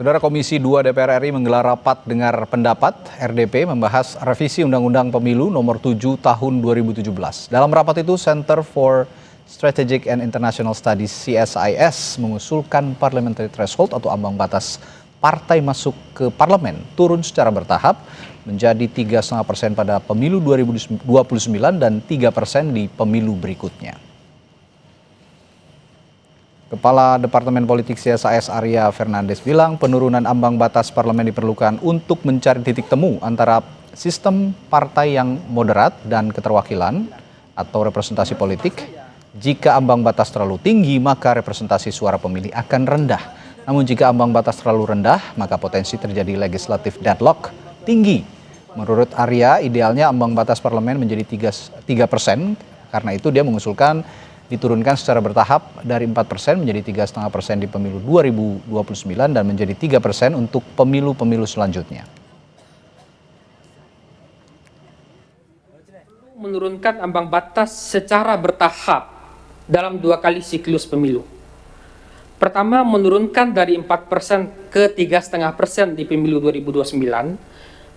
Saudara Komisi 2 DPR RI menggelar rapat dengar pendapat RDP membahas revisi Undang-Undang Pemilu Nomor 7 Tahun 2017. Dalam rapat itu, Center for Strategic and International Studies (CSIS) mengusulkan parliamentary threshold atau ambang batas partai masuk ke parlemen turun secara bertahap menjadi 3,5% pada pemilu 2029 dan 3% di pemilu berikutnya. Kepala Departemen Politik CSIS Arya Fernandes bilang penurunan ambang batas parlemen diperlukan untuk mencari titik temu antara sistem partai yang moderat dan keterwakilan atau representasi politik. Jika ambang batas terlalu tinggi, maka representasi suara pemilih akan rendah. Namun jika ambang batas terlalu rendah, maka potensi terjadi legislative deadlock tinggi. Menurut Arya, idealnya ambang batas parlemen menjadi 3%. Karena itu dia mengusulkan diturunkan secara bertahap dari 4% menjadi 3,5% di pemilu 2029 dan menjadi 3% untuk pemilu-pemilu selanjutnya. Menurunkan ambang batas secara bertahap dalam 2 kali siklus pemilu. Pertama, menurunkan dari 4% ke 3,5% di pemilu 2029,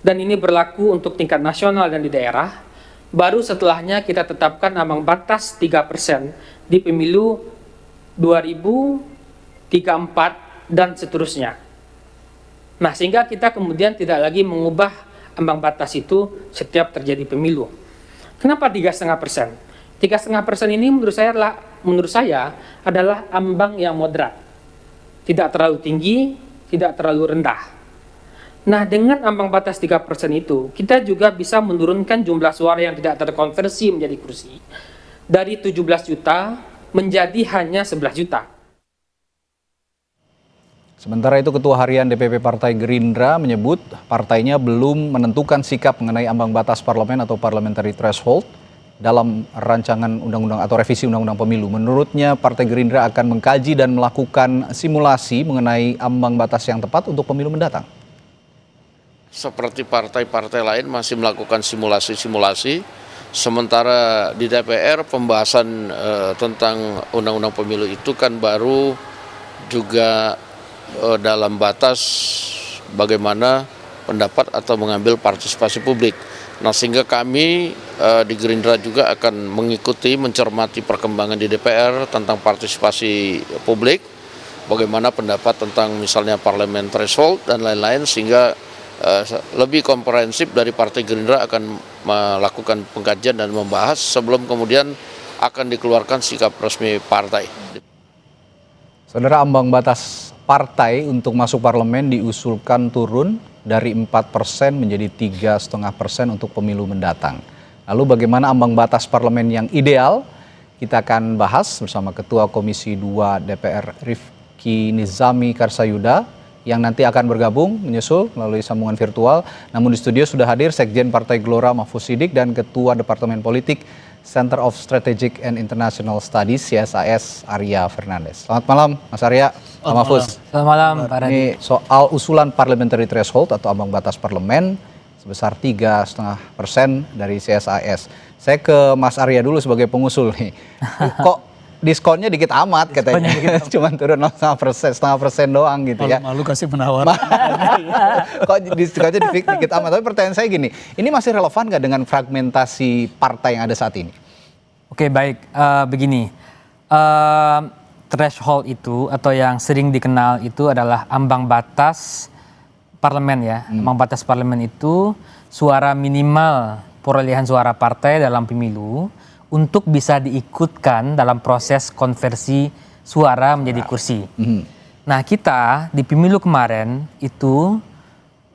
dan ini berlaku untuk tingkat nasional dan di daerah. Baru setelahnya kita tetapkan ambang batas 3% di pemilu 2034 dan seterusnya. Nah, sehingga kita kemudian tidak lagi mengubah ambang batas itu setiap terjadi pemilu. Kenapa 3,5%? 3,5% ini menurut saya adalah ambang yang moderat. Tidak terlalu tinggi, tidak terlalu rendah. Nah, dengan ambang batas 3% itu, kita juga bisa menurunkan jumlah suara yang tidak terkonversi menjadi kursi dari 17 juta menjadi hanya 11 juta. Sementara itu, Ketua Harian DPP Partai Gerindra menyebut partainya belum menentukan sikap mengenai ambang batas parlemen atau parliamentary threshold dalam rancangan undang-undang atau revisi undang-undang pemilu. Menurutnya, Partai Gerindra akan mengkaji dan melakukan simulasi mengenai ambang batas yang tepat untuk pemilu mendatang. Seperti partai-partai lain masih melakukan simulasi-simulasi, sementara di DPR pembahasan tentang undang-undang pemilu itu kan baru juga dalam batas bagaimana pendapat atau mengambil partisipasi publik. Nah, sehingga kami di Gerindra juga akan mengikuti, mencermati perkembangan di DPR tentang partisipasi publik, bagaimana pendapat tentang misalnya parlemen threshold dan lain-lain, sehingga lebih komprehensif dari Partai Gerindra akan melakukan pengkajian dan membahas sebelum kemudian akan dikeluarkan sikap resmi partai. Saudara, ambang batas partai untuk masuk parlemen diusulkan turun dari 4% menjadi 3,5% untuk pemilu mendatang. Lalu bagaimana ambang batas parlemen yang ideal? Kita akan bahas bersama Ketua Komisi 2 DPR Rifki Nizami Karsayuda yang nanti akan bergabung menyusul melalui sambungan virtual. Namun di studio sudah hadir Sekjen Partai Gelora Mahfuz Siddiq dan Ketua Departemen Politik Center of Strategic and International Studies CSIS Arya Fernandes. Selamat malam Mas Arya, Pak Mahfuz. Selamat malam Pak Radhi. Ini soal usulan parliamentary threshold atau ambang batas parlemen sebesar 3,5% dari CSIS. Saya ke Mas Arya dulu sebagai pengusul nih. Kok diskonnya dikit amat katanya, cuma turun 0,5% doang gitu ya. Malu kasih penawar. Kok diskonnya dikit amat, tapi pertanyaan saya gini, ini masih relevan nggak dengan fragmentasi partai yang ada saat ini? Oke, baik, begini, threshold itu atau yang sering dikenal itu adalah ambang batas parlemen ya. Ambang batas parlemen itu suara minimal perolehan suara partai dalam pemilu untuk bisa diikutkan dalam proses konversi suara menjadi kursi. Nah, kita di pemilu kemarin itu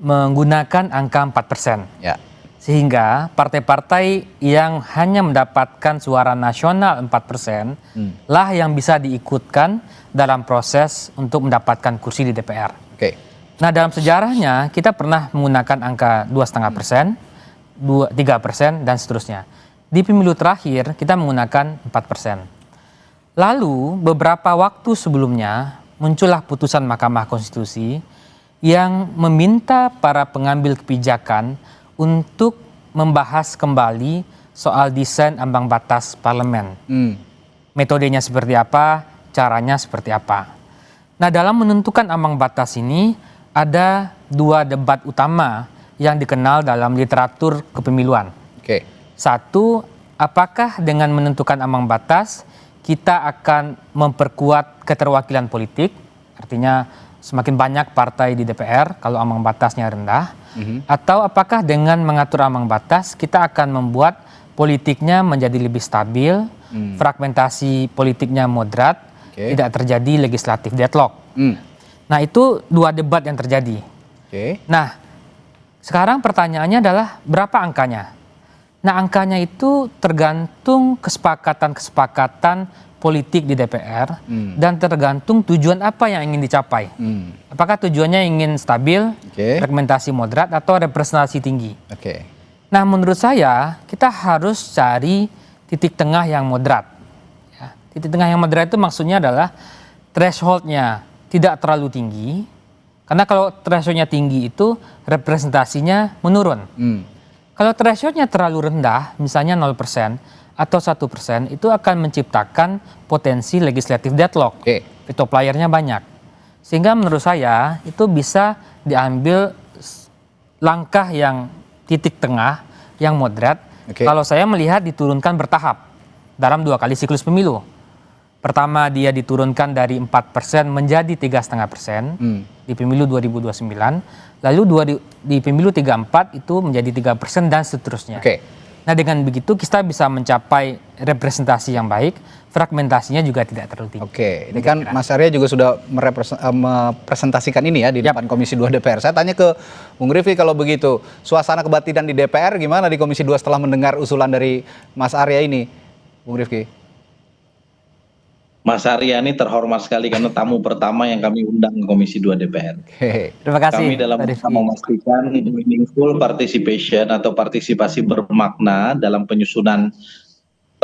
menggunakan angka 4%. Ya. Sehingga partai-partai yang hanya mendapatkan suara nasional 4% lah yang bisa diikutkan dalam proses untuk mendapatkan kursi di DPR. Oke. Nah, dalam sejarahnya kita pernah menggunakan angka 2,5%, 3% dan seterusnya. Di pemilu terakhir kita menggunakan 4%. Lalu beberapa waktu sebelumnya muncullah putusan Mahkamah Konstitusi yang meminta para pengambil kebijakan untuk membahas kembali soal desain ambang batas parlemen. Metodenya seperti apa, caranya seperti apa. Nah, dalam menentukan ambang batas ini ada dua debat utama yang dikenal dalam literatur kepemiluan. Oke. Satu, apakah dengan menentukan ambang batas kita akan memperkuat keterwakilan politik, artinya semakin banyak partai di DPR kalau ambang batasnya rendah, atau apakah dengan mengatur ambang batas kita akan membuat politiknya menjadi lebih stabil, fragmentasi politiknya moderat, tidak terjadi legislatif deadlock. Nah, itu dua debat yang terjadi. Nah, sekarang pertanyaannya adalah berapa angkanya? Nah, angkanya itu tergantung kesepakatan-kesepakatan politik di DPR dan tergantung tujuan apa yang ingin dicapai. Apakah tujuannya ingin stabil, fragmentasi moderat, atau representasi tinggi? Nah, menurut saya kita harus cari titik tengah yang moderat. Ya, titik tengah yang moderat itu maksudnya adalah thresholdnya tidak terlalu tinggi, karena kalau thresholdnya tinggi itu representasinya menurun. Kalau thresholdnya terlalu rendah, misalnya 0% atau 1%, itu akan menciptakan potensi legislative deadlock. Veto playernya banyak. Sehingga menurut saya itu bisa diambil langkah yang titik tengah, yang moderat. Kalau saya melihat diturunkan bertahap dalam 2 kali siklus pemilu. Pertama dia diturunkan dari 4% menjadi 3,5% di pemilu 2029. Lalu di pemilu 34 itu menjadi 3% dan seterusnya. Nah, dengan begitu kita bisa mencapai representasi yang baik, fragmentasinya juga tidak terlalu tinggi. Ini kan Mas Arya juga sudah merepresentasikan ini ya di depan Komisi 2 DPR. Saya tanya ke Bung Rifki, kalau begitu suasana kebatinan di DPR gimana di Komisi 2 setelah mendengar usulan dari Mas Arya ini, Bung Rifki? Mas Arya ini terhormat sekali karena tamu pertama yang kami undang ke Komisi 2 DPR. Terima kasih. Kami dalam memastikan meaningful participation atau partisipasi bermakna dalam penyusunan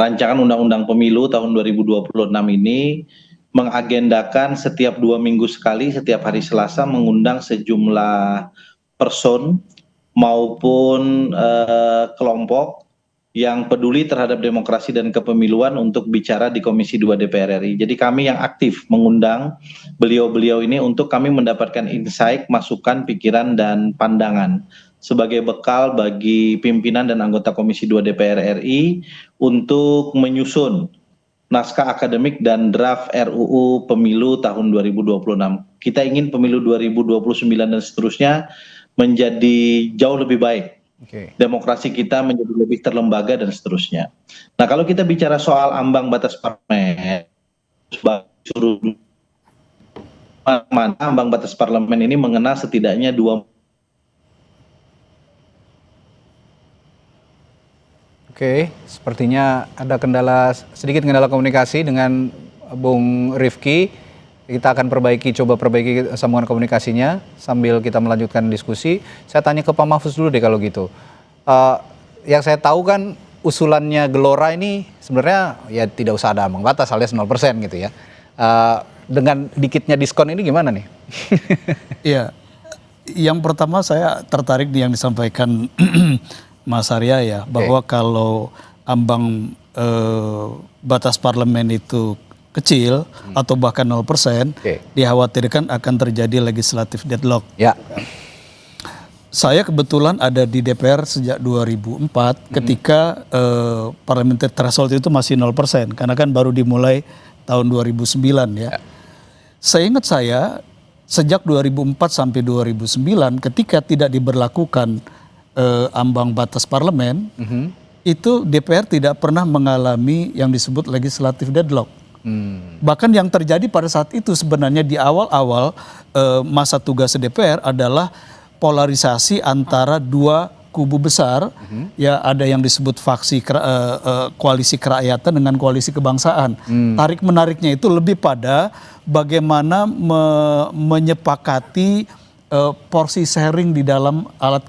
rancangan undang-undang pemilu tahun 2026 ini mengagendakan setiap 2 minggu sekali, setiap hari Selasa mengundang sejumlah person maupun kelompok yang peduli terhadap demokrasi dan kepemiluan untuk bicara di Komisi 2 DPR RI. Jadi kami yang aktif mengundang beliau-beliau ini untuk kami mendapatkan insight, masukan, pikiran, dan pandangan sebagai bekal bagi pimpinan dan anggota Komisi 2 DPR RI untuk menyusun naskah akademik dan draft RUU Pemilu tahun 2026. Kita ingin pemilu 2029 dan seterusnya menjadi jauh lebih baik. Demokrasi kita menjadi lebih terlembaga dan seterusnya. Nah, kalau kita bicara soal ambang batas parlemen, mana ambang batas parlemen ini mengenal setidaknya 2. Sepertinya ada sedikit kendala komunikasi dengan Bung Rifki. Kita akan coba perbaiki sambungan komunikasinya sambil kita melanjutkan diskusi. Saya tanya ke Pak Mahfuz dulu deh kalau gitu. Yang saya tahu kan usulannya Gelora ini sebenarnya ya tidak usah ada ambang batas alias 0% gitu ya. Dengan dikitnya diskon ini gimana nih? Iya, yang pertama saya tertarik yang disampaikan Mas Arya ya, bahwa kalau ambang batas parlemen itu kecil atau bahkan 0%, dikhawatirkan akan terjadi legislative deadlock. Saya kebetulan ada di DPR sejak 2004 ketika parliamentary threshold itu masih 0%, karena kan baru dimulai tahun 2009 ya. Seingat saya sejak 2004 sampai 2009 ketika tidak diberlakukan ambang batas parlemen, itu DPR tidak pernah mengalami yang disebut legislative deadlock. Bahkan yang terjadi pada saat itu sebenarnya di awal-awal masa tugas DPR adalah polarisasi antara dua kubu besar, ya ada yang disebut faksi koalisi kerakyatan dengan koalisi kebangsaan. Tarik menariknya itu lebih pada bagaimana menyepakati porsi sharing di dalam alat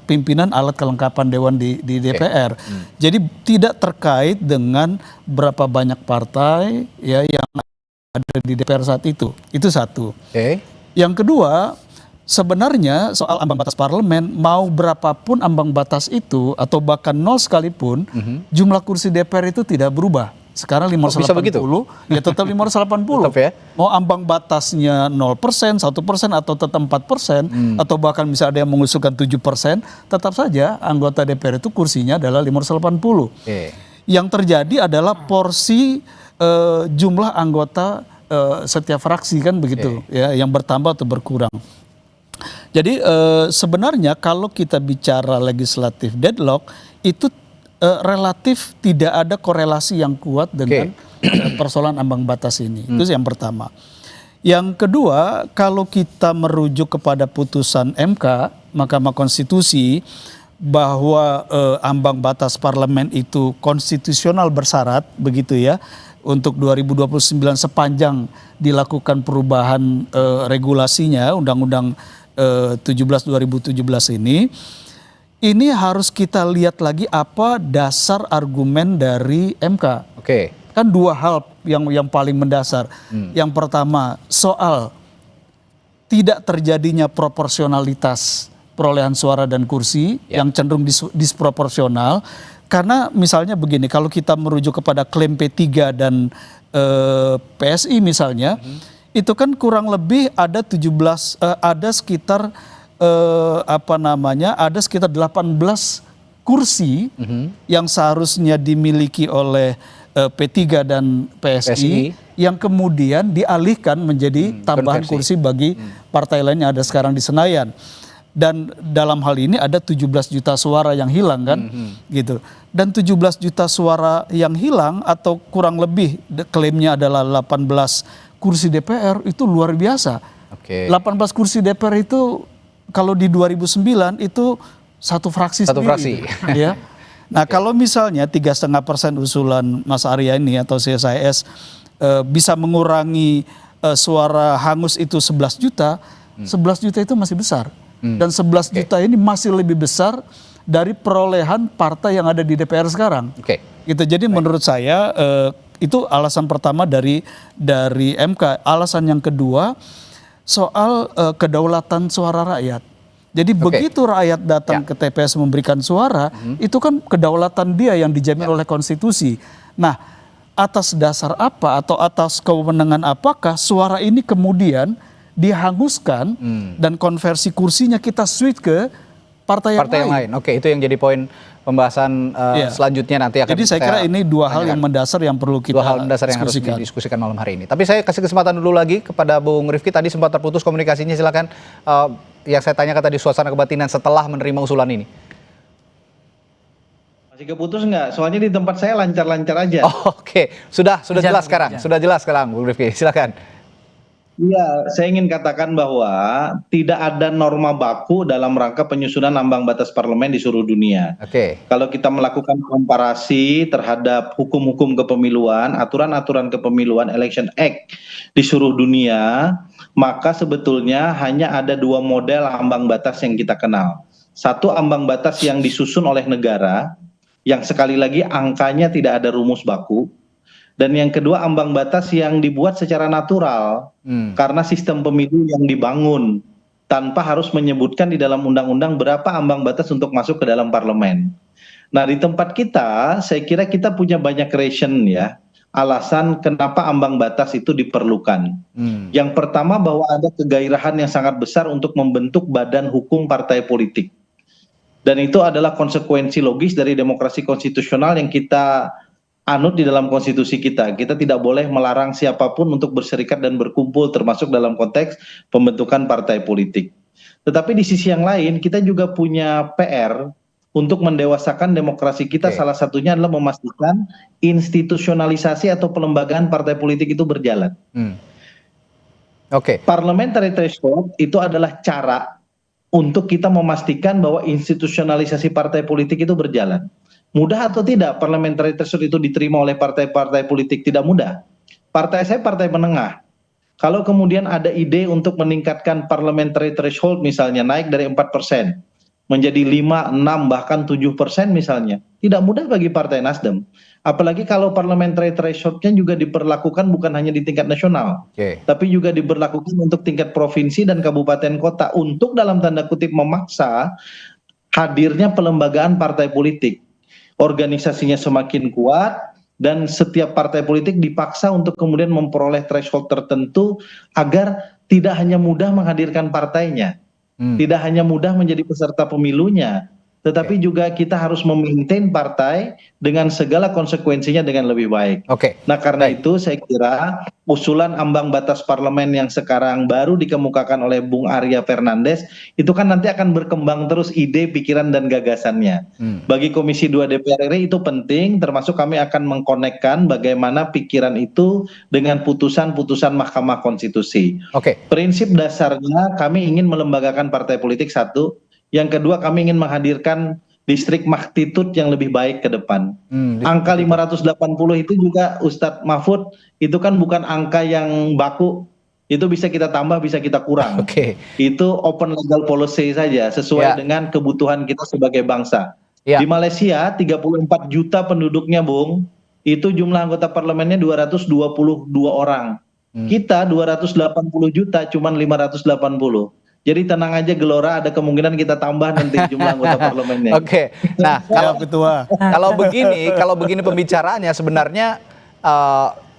pimpinan alat kelengkapan dewan di DPR. Jadi tidak terkait dengan berapa banyak partai ya yang ada di DPR saat itu. Itu satu. Yang kedua, sebenarnya soal ambang batas parlemen, mau berapapun ambang batas itu atau bahkan 0 sekalipun, jumlah kursi DPR itu tidak berubah. Sekarang bisa begitu? 580, ya tetap 580. Tetap ya? Mau ambang batasnya 0%, 1% atau tetap 4%, atau bahkan bisa ada yang mengusulkan 7%, tetap saja anggota DPR itu kursinya adalah 580. Oke. Yang terjadi adalah porsi jumlah anggota setiap fraksi kan begitu, ya, yang bertambah atau berkurang. Jadi sebenarnya kalau kita bicara legislatif deadlock itu relatif tidak ada korelasi yang kuat dengan persoalan ambang batas ini. Itu yang pertama. Yang kedua, kalau kita merujuk kepada putusan MK, Mahkamah Konstitusi, bahwa ambang batas parlemen itu konstitusional bersyarat, begitu ya, untuk 2029 sepanjang dilakukan perubahan regulasinya, Undang-Undang 17 2017 ini harus kita lihat lagi apa dasar argumen dari MK. Oke. Kan dua hal yang paling mendasar. Yang pertama soal tidak terjadinya proporsionalitas perolehan suara dan kursi yang cenderung disproporsional. Karena misalnya begini, kalau kita merujuk kepada klaim P3 dan PSI misalnya, itu kan kurang lebih ada ada sekitar ada sekitar 18 kursi yang seharusnya dimiliki oleh P3 dan PSI yang kemudian dialihkan menjadi tambahan kursi bagi partai lain yang ada sekarang di Senayan. Dan dalam hal ini ada 17 juta suara yang hilang kan, gitu. Dan 17 juta suara yang hilang atau kurang lebih klaimnya adalah 18 kursi DPR itu luar biasa. 18 kursi DPR itu kalau di 2009 itu satu fraksi sendiri. Ya. Nah kalau misalnya 3,5% usulan Mas Arya ini atau CSIS bisa mengurangi suara hangus itu 11 juta, 11 juta itu masih besar. Dan 11 juta ini masih lebih besar dari perolehan partai yang ada di DPR sekarang. Gitu. Jadi menurut saya itu alasan pertama dari MK. Alasan yang kedua soal kedaulatan suara rakyat. Jadi begitu rakyat datang ke TPS memberikan suara, itu kan kedaulatan dia yang dijamin oleh konstitusi. Nah, atas dasar apa atau atas kewenangan apakah suara ini kemudian dihanguskan dan konversi kursinya kita switch ke partai yang lain. Oke, itu yang jadi poin pembahasan selanjutnya nanti akan. Jadi saya kira ini dua hal yang mendasar yang perlu kita yang harus didiskusikan malam hari ini. Tapi saya kasih kesempatan dulu lagi kepada Bung Rifki, tadi sempat terputus komunikasinya, silakan. Yang saya tanyakan tadi suasana kebatinan setelah menerima usulan ini. Masih keputus nggak? Soalnya di tempat saya lancar-lancar aja. Oke. Sudah jelas sekarang. Sudah jelas sekarang, Bung Rifki. Silakan. Iya, saya ingin katakan bahwa tidak ada norma baku dalam rangka penyusunan ambang batas parlemen di seluruh dunia. Kalau kita melakukan komparasi terhadap hukum-hukum kepemiluan, aturan-aturan kepemiluan, Election Act di seluruh dunia, maka sebetulnya hanya ada dua model ambang batas yang kita kenal. Satu, ambang batas yang disusun oleh negara, yang sekali lagi angkanya tidak ada rumus baku. Dan yang kedua, ambang batas yang dibuat secara natural karena sistem pemilu yang dibangun tanpa harus menyebutkan di dalam undang-undang berapa ambang batas untuk masuk ke dalam parlemen. Nah, di tempat kita, saya kira kita punya banyak reason ya, alasan kenapa ambang batas itu diperlukan. Yang pertama, bahwa ada kegairahan yang sangat besar untuk membentuk badan hukum partai politik. Dan itu adalah konsekuensi logis dari demokrasi konstitusional yang kita anut di dalam konstitusi kita. Kita tidak boleh melarang siapapun untuk berserikat dan berkumpul, termasuk dalam konteks pembentukan partai politik. Tetapi di sisi yang lain, kita juga punya PR untuk mendewasakan demokrasi kita. Salah satunya adalah memastikan institusionalisasi atau pelembagaan partai politik itu berjalan. Parliamentary threshold itu adalah cara untuk kita memastikan bahwa institusionalisasi partai politik itu berjalan. Mudah atau tidak parliamentary threshold itu diterima oleh partai-partai politik? Tidak mudah. Partai saya partai menengah. Kalau kemudian ada ide untuk meningkatkan parliamentary threshold misalnya naik dari 4% menjadi 5, 6, bahkan 7% misalnya, tidak mudah bagi Partai Nasdem. Apalagi kalau parliamentary threshold-nya juga diperlakukan bukan hanya di tingkat nasional, tapi juga diberlakukan untuk tingkat provinsi dan kabupaten kota untuk dalam tanda kutip memaksa hadirnya pelembagaan partai politik. Organisasinya semakin kuat, dan setiap partai politik dipaksa untuk kemudian memperoleh threshold tertentu agar tidak hanya mudah menghadirkan partainya, tidak hanya mudah menjadi peserta pemilunya, tetapi juga kita harus memaintain partai dengan segala konsekuensinya dengan lebih baik. Oke. Nah, karena itu saya kira usulan ambang batas parlemen yang sekarang baru dikemukakan oleh Bung Arya Fernandes itu kan nanti akan berkembang terus ide, pikiran dan gagasannya. Bagi Komisi 2 DPR RI itu penting, termasuk kami akan mengkonekkan bagaimana pikiran itu dengan putusan-putusan Mahkamah Konstitusi. Oke. Prinsip dasarnya kami ingin melembagakan partai politik satu, yang kedua kami ingin menghadirkan distrik magnitude yang lebih baik ke depan. Angka 580 itu juga Ustadz Mahfud itu kan bukan angka yang baku, itu bisa kita tambah, bisa kita kurang. Oke. Itu open legal policy saja sesuai dengan kebutuhan kita sebagai bangsa. Ya. Di Malaysia 34 juta penduduknya, Bung, itu jumlah anggota parlemennya 222 orang. Kita 280 juta cuman 580. Jadi tenang aja Gelora, ada kemungkinan kita tambah nanti jumlah anggota parlemennya. Oke. Nah, Kalau ketua. kalau begini pembicaraannya sebenarnya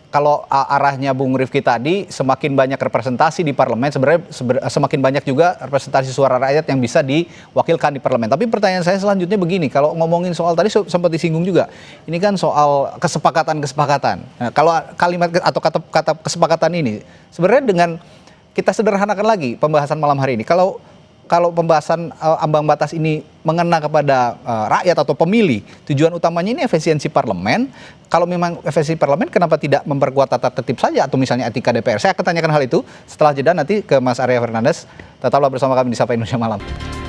kalau arahnya Bung Rifki tadi, semakin banyak representasi di parlemen, sebenarnya semakin banyak juga representasi suara rakyat yang bisa diwakilkan di parlemen. Tapi pertanyaan saya selanjutnya begini, kalau ngomongin soal tadi sempat disinggung juga, ini kan soal kesepakatan. Nah, kalau kalimat atau kata kesepakatan ini, sebenarnya dengan kita sederhanakan lagi pembahasan malam hari ini. Kalau pembahasan ambang batas ini mengena kepada rakyat atau pemilih, tujuan utamanya ini efisiensi parlemen. Kalau memang efisiensi parlemen, kenapa tidak memperkuat tata tertib saja atau misalnya etika DPR? Saya akan tanyakan hal itu setelah jeda nanti ke Mas Arya Fernandes. Tetaplah bersama kami di Sapa Indonesia Malam.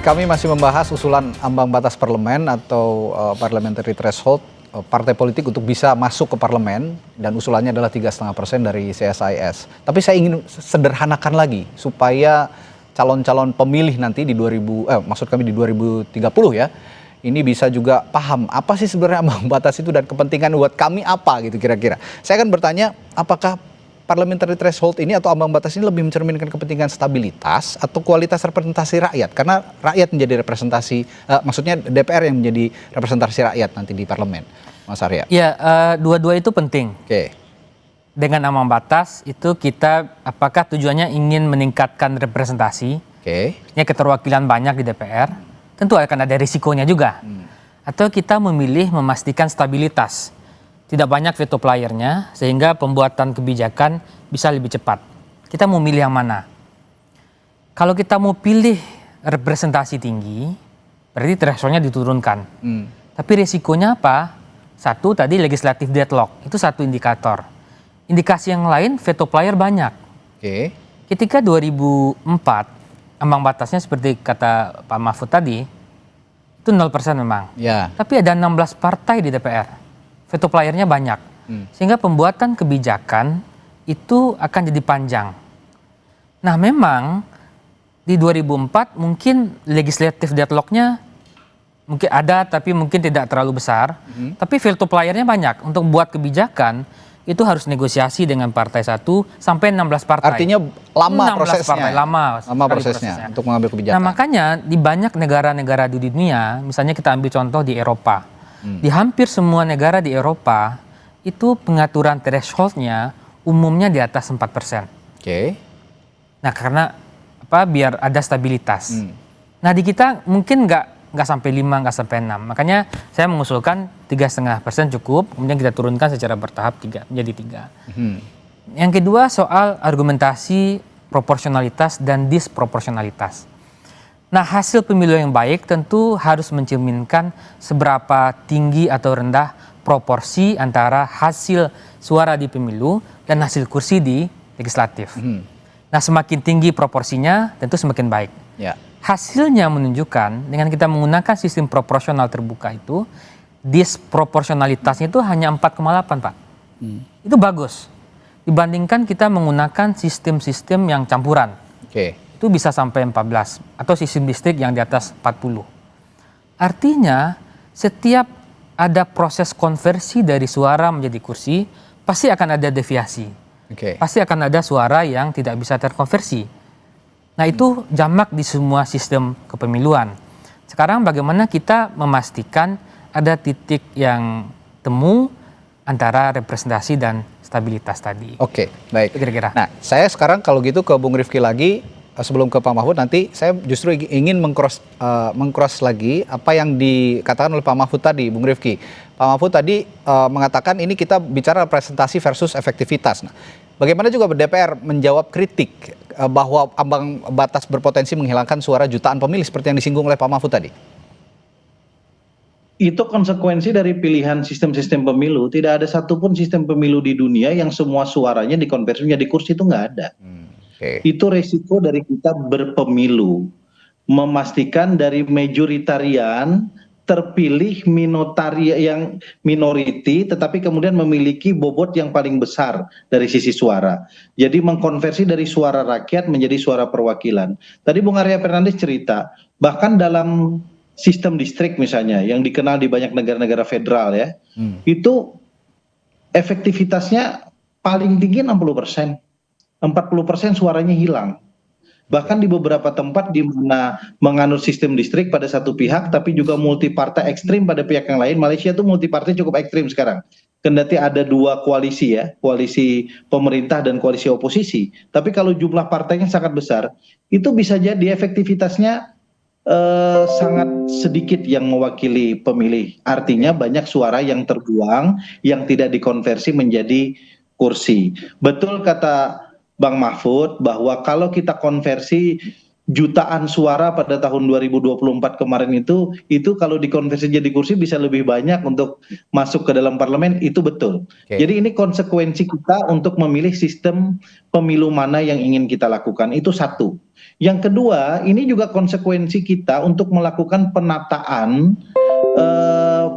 Kami masih membahas usulan ambang batas parlemen atau parliamentary threshold partai politik untuk bisa masuk ke parlemen, dan usulannya adalah 3,5% dari CSIS. Tapi saya ingin sederhanakan lagi supaya calon-calon pemilih nanti di 2030 ya, ini bisa juga paham apa sih sebenarnya ambang batas itu dan kepentingan buat kami apa gitu kira-kira. Saya akan bertanya, apakah parliamentary threshold ini atau ambang batas ini lebih mencerminkan kepentingan stabilitas atau kualitas representasi rakyat? Karena rakyat menjadi representasi, maksudnya DPR yang menjadi representasi rakyat nanti di parlemen, Mas Arya. Ya, dua-dua itu penting. Oke. Dengan ambang batas itu kita apakah tujuannya ingin meningkatkan representasi, keterwakilan banyak di DPR, tentu akan ada risikonya juga. Atau kita memilih memastikan stabilitas, tidak banyak veto playernya sehingga pembuatan kebijakan bisa lebih cepat. Kita mau milih yang mana? Kalau kita mau pilih representasi tinggi, berarti thresholdnya diturunkan. Tapi risikonya apa? Satu, tadi legislative deadlock, itu satu indikator. Indikasi yang lain, veto player banyak. Ketika 2004, ambang batasnya seperti kata Pak Mahfud tadi, itu 0% memang. Tapi ada 16 partai di DPR. Veto playernya banyak. Sehingga pembuatan kebijakan itu akan jadi panjang. Nah memang di 2004 mungkin legislative deadlocknya mungkin ada tapi mungkin tidak terlalu besar. Tapi veto playernya banyak. Untuk buat kebijakan itu harus negosiasi dengan partai 1 sampai 16 partai. Artinya lama prosesnya. Partai, lama prosesnya untuk mengambil kebijakan. Nah makanya di banyak negara-negara di dunia, misalnya kita ambil contoh di Eropa. Di hampir semua negara di Eropa itu pengaturan thresholdnya umumnya di atas 4%. Nah karena apa? Biar ada stabilitas. Nah di kita mungkin nggak sampai 5, nggak sampai 6. Makanya saya mengusulkan 3,5% cukup, kemudian kita turunkan secara bertahap menjadi 3. Yang kedua soal argumentasi proporsionalitas dan disproporsionalitas. Nah hasil pemilu yang baik tentu harus mencerminkan seberapa tinggi atau rendah proporsi antara hasil suara di pemilu dan hasil kursi di legislatif. Nah semakin tinggi proporsinya tentu semakin baik. Hasilnya menunjukkan dengan kita menggunakan sistem proporsional terbuka itu, disproporsionalitasnya itu hanya 4,8 Pak. Itu bagus. Dibandingkan kita menggunakan sistem-sistem yang campuran. Itu bisa sampai 14 atau sistem distrik yang di atas 40. Artinya setiap ada proses konversi dari suara menjadi kursi pasti akan ada deviasi. Pasti akan ada suara yang tidak bisa terkonversi. Nah itu jamak di semua sistem kepemiluan. Sekarang bagaimana kita memastikan ada titik yang temu antara representasi dan stabilitas tadi. Oke, baik. Itu kira-kira. Nah, saya sekarang kalau gitu ke Bung Rifki lagi, sebelum ke Pak Mahfud nanti saya justru ingin mengcross lagi apa yang dikatakan oleh Pak Mahfud tadi, Bung Rifki. Pak Mahfud tadi mengatakan ini kita bicara representasi versus efektivitas. Nah, bagaimana juga DPR menjawab kritik bahwa ambang batas berpotensi menghilangkan suara jutaan pemilih seperti yang disinggung oleh Pak Mahfud tadi? Itu konsekuensi dari pilihan sistem-sistem pemilu. Tidak ada satupun sistem pemilu di dunia yang semua suaranya dikonversi menjadi kursi, itu nggak ada. Itu resiko dari kita berpemilu. Memastikan dari majoritarian terpilih yang minority, tetapi kemudian memiliki bobot yang paling besar dari sisi suara. Jadi mengkonversi dari suara rakyat menjadi suara perwakilan. Tadi Bung Arya Fernandes cerita, bahkan dalam sistem distrik misalnya yang dikenal di banyak negara-negara federal ya, itu efektivitasnya paling tinggi 60%. 40% suaranya hilang. Bahkan di beberapa tempat di mana menganut sistem distrik pada satu pihak tapi juga multi partai ekstrim pada pihak yang lain. Malaysia itu multi partai cukup ekstrim sekarang. Kendati ada dua koalisi ya, koalisi pemerintah dan koalisi oposisi. Tapi kalau jumlah partainya sangat besar, itu bisa jadi efektivitasnya sangat sedikit yang mewakili pemilih. Artinya banyak suara yang terbuang, yang tidak dikonversi menjadi kursi. Betul kata Bang Mahfud bahwa kalau kita konversi jutaan suara pada tahun 2024 kemarin itu kalau dikonversi jadi kursi bisa lebih banyak untuk masuk ke dalam parlemen, itu betul. Jadi ini konsekuensi kita untuk memilih sistem pemilu mana yang ingin kita lakukan, itu satu. Yang kedua, ini juga konsekuensi kita untuk melakukan penataan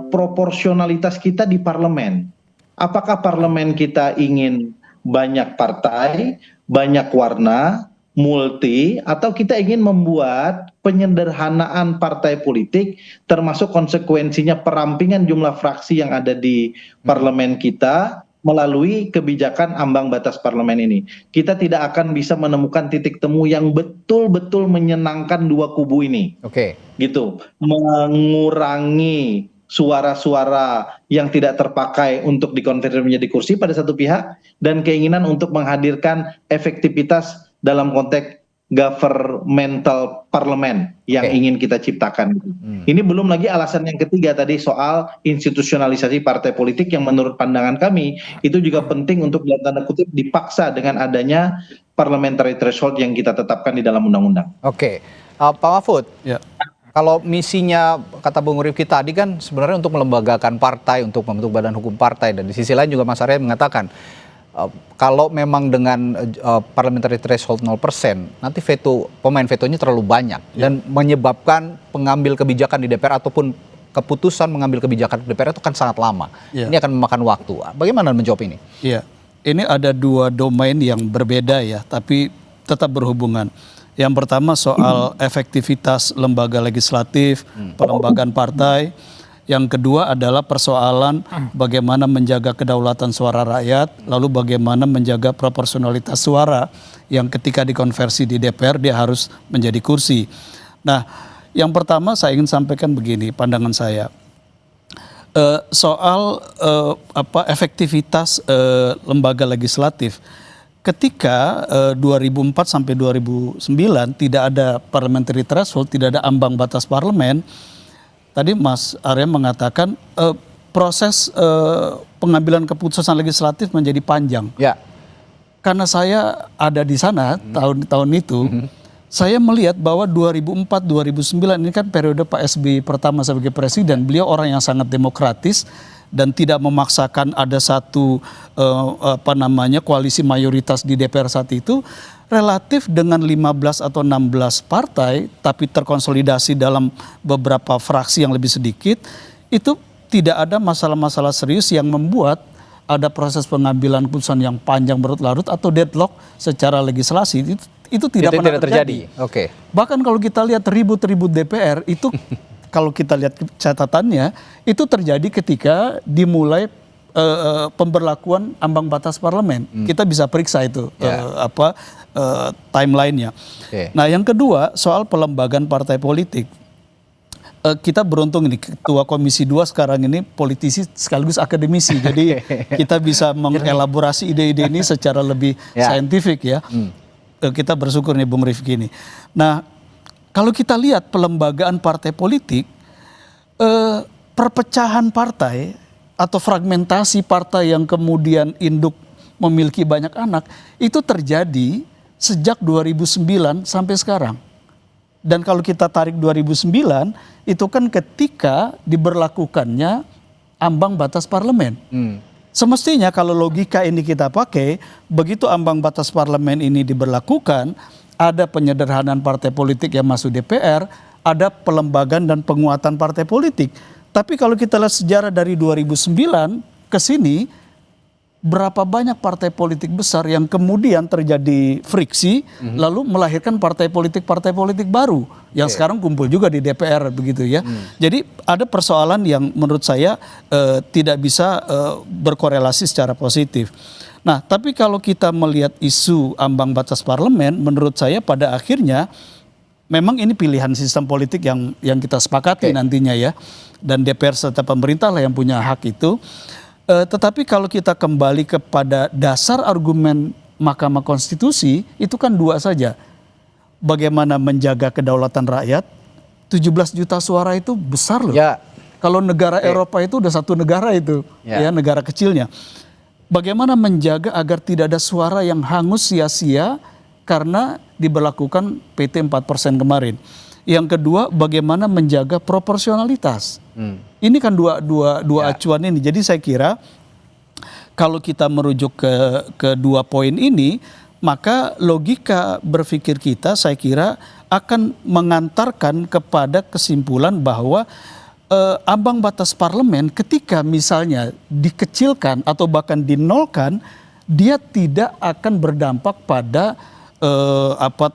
proporsionalitas kita di parlemen. Apakah parlemen kita ingin banyak partai, banyak warna, multi, atau kita ingin membuat penyederhanaan partai politik termasuk konsekuensinya perampingan jumlah fraksi yang ada di parlemen kita melalui kebijakan ambang batas parlemen ini. Kita tidak akan bisa menemukan titik temu yang betul-betul menyenangkan dua kubu ini. Gitu. Mengurangi suara-suara yang tidak terpakai untuk dikonversi menjadi kursi pada satu pihak, dan keinginan untuk menghadirkan efektivitas dalam konteks governmental parlemen yang ingin kita ciptakan. Ini belum lagi alasan yang ketiga tadi soal institusionalisasi partai politik yang menurut pandangan kami itu juga penting untuk dalam tanda kutip dipaksa dengan adanya parliamentary threshold yang kita tetapkan di dalam undang-undang. Pak Mahfud, kalau misinya kata Bung Rifki tadi kan sebenarnya untuk melembagakan partai, untuk membentuk badan hukum partai, dan di sisi lain juga Mas Arya mengatakan kalau memang dengan parliamentary threshold 0%, nanti pemain vetonya terlalu banyak dan menyebabkan pengambil kebijakan di DPR ataupun keputusan mengambil kebijakan di DPR itu kan sangat lama. Ini akan memakan waktu. Bagaimana menjawab ini? Ini ada dua domain yang berbeda ya, tapi tetap berhubungan. Yang pertama soal efektivitas lembaga legislatif, pelembagaan partai. Yang kedua adalah persoalan bagaimana menjaga kedaulatan suara rakyat, lalu bagaimana menjaga proporsionalitas suara yang ketika dikonversi di DPR dia harus menjadi kursi. Nah, yang pertama saya ingin sampaikan begini pandangan saya. Soal efektivitas lembaga legislatif. Ketika 2004 sampai 2009 tidak ada parliamentary threshold, tidak ada ambang batas parlemen. Tadi Mas Arya mengatakan proses pengambilan keputusan legislatif menjadi panjang. Karena saya ada di sana tahun itu, saya melihat bahwa 2004-2009 ini kan periode Pak SBY pertama sebagai presiden. Beliau orang yang sangat demokratis dan tidak memaksakan ada satu koalisi mayoritas di DPR saat itu. Relatif dengan 15 atau 16 partai tapi terkonsolidasi dalam beberapa fraksi yang lebih sedikit, itu tidak ada masalah-masalah serius yang membuat ada proses pengambilan keputusan yang panjang berlarut-larut atau deadlock secara legislasi. Itu tidak pernah terjadi. Bahkan kalau kita lihat ribut-ribut DPR itu kalau kita lihat catatannya itu terjadi ketika dimulai pemberlakuan ambang batas parlemen. Kita bisa periksa itu timelinenya. Nah, yang kedua soal pelembagaan partai politik. kita beruntung ini ketua Komisi 2 sekarang ini politisi sekaligus akademisi. Jadi kita bisa mengelaborasi ide-ide ini secara lebih saintifik ya. Kita bersyukur nih Bung Rifki ini. Nah, kalau kita lihat pelembagaan partai politik, perpecahan partai atau fragmentasi partai yang kemudian induk memiliki banyak anak itu terjadi sejak 2009 sampai sekarang. Dan kalau kita tarik 2009 itu kan ketika diberlakukannya ambang batas parlemen. Semestinya kalau logika ini kita pakai, begitu ambang batas parlemen ini diberlakukan, ada penyederhanaan partai politik yang masuk DPR, ada pelembagaan dan penguatan partai politik. Tapi kalau kita lihat sejarah dari 2009 ke sini, berapa banyak partai politik besar yang kemudian terjadi friksi, lalu melahirkan partai politik baru yang sekarang kumpul juga di DPR begitu ya. Jadi ada persoalan yang menurut saya tidak bisa berkorelasi secara positif. Nah, tapi kalau kita melihat isu ambang batas parlemen, menurut saya pada akhirnya memang ini pilihan sistem politik yang kita sepakati nantinya ya. Dan DPR serta pemerintah lah yang punya hak itu. Tetapi kalau kita kembali kepada dasar argumen Mahkamah Konstitusi, itu kan dua saja. Bagaimana menjaga kedaulatan rakyat, 17 juta suara itu besar loh. Ya. Kalau negara Eropa itu udah satu negara itu, ya negara kecilnya. Bagaimana menjaga agar tidak ada suara yang hangus sia-sia karena diberlakukan PT 4% kemarin. Yang kedua, bagaimana menjaga proporsionalitas. Ini kan dua acuan ini. Jadi saya kira kalau kita merujuk ke dua poin ini, maka logika berpikir kita saya kira akan mengantarkan kepada kesimpulan bahwa ambang batas parlemen ketika misalnya dikecilkan atau bahkan dinolkan, dia tidak akan berdampak pada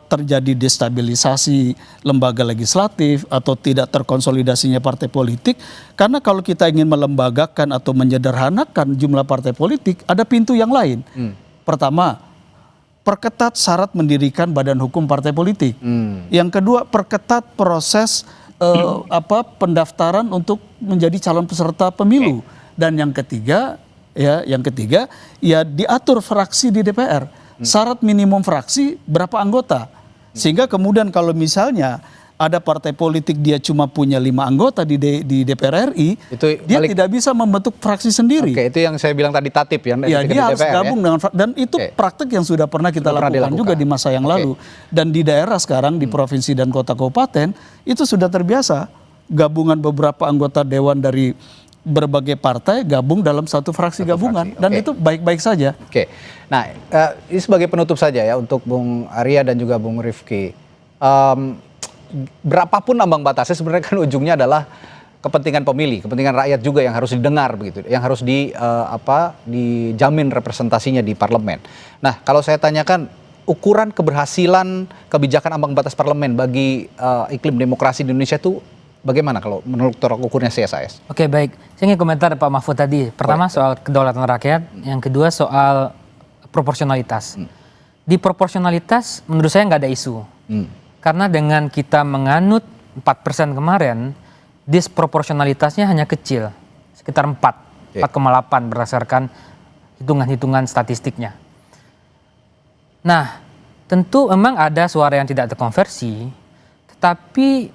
terjadi destabilisasi lembaga legislatif atau tidak terkonsolidasinya partai politik, karena kalau kita ingin melembagakan atau menyederhanakan jumlah partai politik ada pintu yang lain. Pertama, perketat syarat mendirikan badan hukum partai politik. Yang kedua, perketat proses pendaftaran untuk menjadi calon peserta pemilu. Dan yang ketiga ya diatur fraksi di DPR. Syarat minimum fraksi berapa anggota, sehingga kemudian kalau misalnya ada partai politik dia cuma punya 5 anggota di DPR RI, dia tidak bisa membentuk fraksi sendiri. Oke, itu yang saya bilang tadi tatip ya. Dia harus gabung dengan dan itu praktek yang sudah pernah kita lakukan juga di masa yang lalu. Dan di daerah sekarang di provinsi dan kota kabupaten itu sudah terbiasa gabungan beberapa anggota dewan dari berbagai partai gabung dalam satu fraksi gabungan. Dan itu baik-baik saja. Oke. Nah, ini sebagai penutup saja ya untuk Bung Arya dan juga Bung Rifki. Berapapun ambang batasnya sebenarnya kan ujungnya adalah kepentingan pemilih, kepentingan rakyat juga yang harus didengar begitu, yang harus dijamin representasinya di parlemen. Nah, kalau saya tanyakan ukuran keberhasilan kebijakan ambang batas parlemen bagi iklim demokrasi di Indonesia itu bagaimana kalau menurut tolak ukurnya CSIS? Oke, baik. Saya ingin komentar Pak Mahfud tadi. Pertama soal kedaulatan rakyat, yang kedua soal proporsionalitas. Di proporsionalitas menurut saya nggak ada isu. Karena dengan kita menganut 4% kemarin, disproporsionalitasnya hanya kecil. Sekitar 4,8 berdasarkan hitungan-hitungan statistiknya. Nah, tentu memang ada suara yang tidak terkonversi, tetapi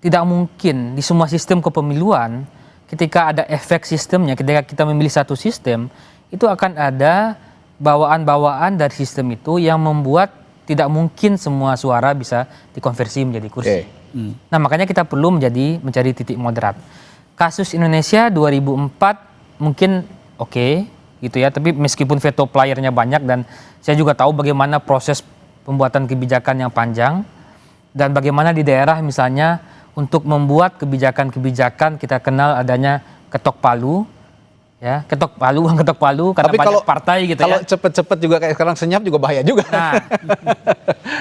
tidak mungkin di semua sistem kepemiluan ketika ada efek sistemnya, ketika kita memilih satu sistem, itu akan ada bawaan-bawaan dari sistem itu yang membuat tidak mungkin semua suara bisa dikonversi menjadi kursi. Nah, makanya kita perlu mencari titik moderat. Kasus Indonesia 2004 mungkin gitu ya, tapi meskipun veto playernya banyak dan saya juga tahu bagaimana proses pembuatan kebijakan yang panjang dan bagaimana di daerah misalnya untuk membuat kebijakan-kebijakan kita kenal adanya ketok palu, ya ketok palu karena tapi banyak partai gitu kalau ya. Kalau cepet-cepet juga kayak sekarang senyap juga bahaya juga.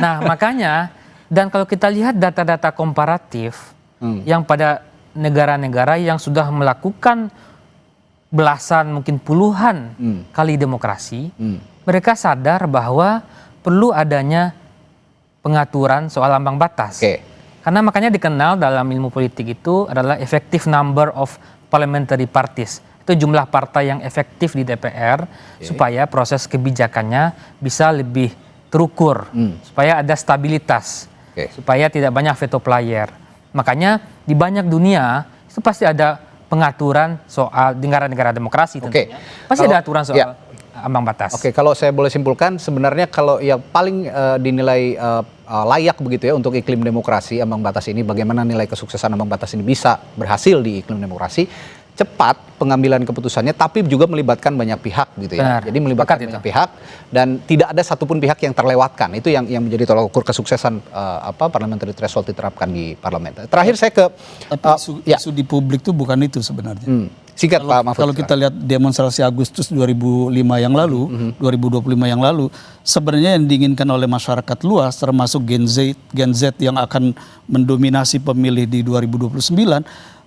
Nah makanya dan kalau kita lihat data-data komparatif yang pada negara-negara yang sudah melakukan belasan mungkin puluhan kali demokrasi, mereka sadar bahwa perlu adanya pengaturan soal ambang batas. Karena makanya dikenal dalam ilmu politik itu adalah effective number of parliamentary parties. Itu jumlah partai yang efektif di DPR supaya proses kebijakannya bisa lebih terukur, supaya ada stabilitas, supaya tidak banyak veto player. Makanya di banyak dunia itu pasti ada pengaturan soal negara-negara demokrasi tentunya. Pasti ada aturan soal ambang batas. Oke, kalau saya boleh simpulkan, sebenarnya kalau yang paling dinilai layak begitu ya untuk iklim demokrasi ambang batas ini, bagaimana nilai kesuksesan ambang batas ini bisa berhasil di iklim demokrasi, cepat pengambilan keputusannya, tapi juga melibatkan banyak pihak gitu ya. Benar. Jadi melibatkan banyak pihak dan tidak ada satupun pihak yang terlewatkan. Itu yang menjadi tolak ukur kesuksesan parliamentary threshold diterapkan di parlemen. Terakhir saya ke isu di publik itu bukan itu sebenarnya. Singkat Pak Mahfud. Kalau kita lihat demonstrasi Agustus 2005 yang lalu, 2025 yang lalu, sebenarnya yang diinginkan oleh masyarakat luas, termasuk Gen Z yang akan mendominasi pemilih di 2029,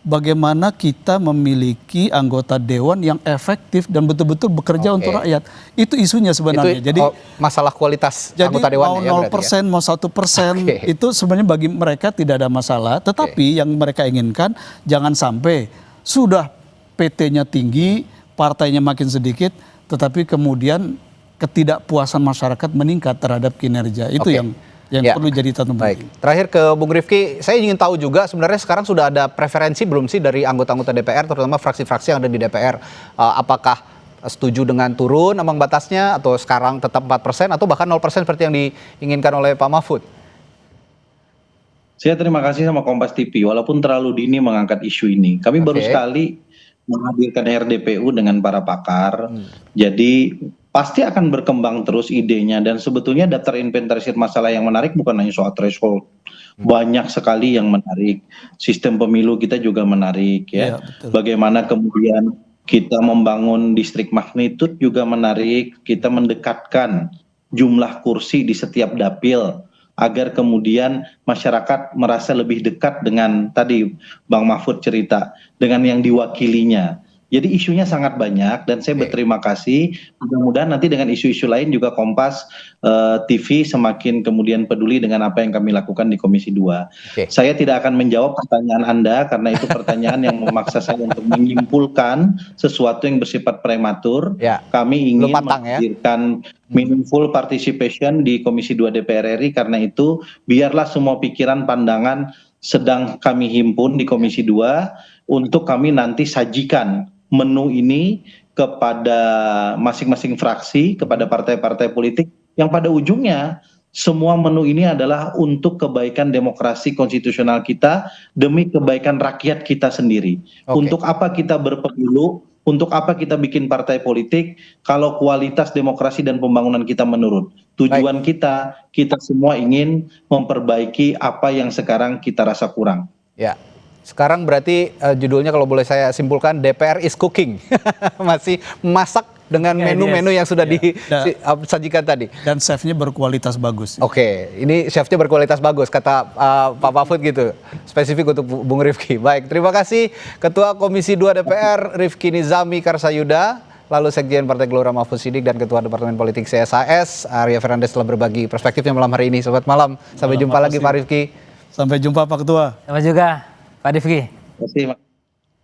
bagaimana kita memiliki anggota dewan yang efektif dan betul-betul bekerja untuk rakyat. Itu isunya sebenarnya. Jadi masalah kualitas anggota dewan mau 0%, mau 1%, itu sebenarnya bagi mereka tidak ada masalah. Tetapi yang mereka inginkan jangan sampai sudah PT-nya tinggi, partainya makin sedikit, tetapi kemudian ketidakpuasan masyarakat meningkat terhadap kinerja. Itu yang perlu jadi catatan. Baik. Terakhir ke Bung Rifki, saya ingin tahu juga sebenarnya sekarang sudah ada preferensi belum sih dari anggota-anggota DPR, terutama fraksi-fraksi yang ada di DPR, apakah setuju dengan turun ambang batasnya atau sekarang tetap 4% atau bahkan 0% seperti yang diinginkan oleh Pak Mahfud? Saya terima kasih sama Kompas TV, walaupun terlalu dini mengangkat isu ini. Kami baru sekali menghadirkan RDPU dengan para pakar, jadi pasti akan berkembang terus idenya, dan sebetulnya daftar inventarisir masalah yang menarik bukan hanya soal threshold, banyak sekali yang menarik. Sistem pemilu kita juga menarik ya. Bagaimana kemudian kita membangun distrik magnitude juga menarik, kita mendekatkan jumlah kursi di setiap dapil agar kemudian masyarakat merasa lebih dekat dengan tadi Bang Mahfud cerita dengan yang diwakilinya. Jadi isunya sangat banyak dan saya berterima kasih. Mudah-mudahan nanti dengan isu-isu lain juga Kompas TV semakin kemudian peduli dengan apa yang kami lakukan di Komisi 2. Saya tidak akan menjawab pertanyaan Anda karena itu pertanyaan yang memaksa saya untuk menyimpulkan sesuatu yang bersifat prematur. Kami ingin menghadirkan meaningful participation di Komisi 2 DPR RI, karena itu biarlah semua pikiran, pandangan sedang kami himpun di Komisi 2 untuk kami nanti sajikan menu ini kepada masing-masing fraksi, kepada partai-partai politik, yang pada ujungnya semua menu ini adalah untuk kebaikan demokrasi konstitusional kita, demi kebaikan rakyat kita sendiri. Untuk apa kita berpemilu, untuk apa kita bikin partai politik, kalau kualitas demokrasi dan pembangunan kita menurun. Tujuan kita semua ingin memperbaiki apa yang sekarang kita rasa kurang. Ya. Sekarang berarti judulnya kalau boleh saya simpulkan, DPR is cooking. Masih masak dengan menu-menu yang sudah disajikan tadi. Dan chefnya berkualitas bagus. Ini chefnya berkualitas bagus, kata Pak Mahfud gitu. Spesifik untuk Bung Rifki. Baik, terima kasih Ketua Komisi 2 DPR, Rifki Nizami Karsayuda, lalu Sekjen Partai Gelora Mahfud Siddiq, dan Ketua Departemen Politik CSAS, Arya Fernandes, telah berbagi perspektifnya malam hari ini. Selamat malam, sampai jumpa lagi Pak Rifki. Sampai jumpa Pak Ketua. Sampai juga Pak Rifki. Terima kasih.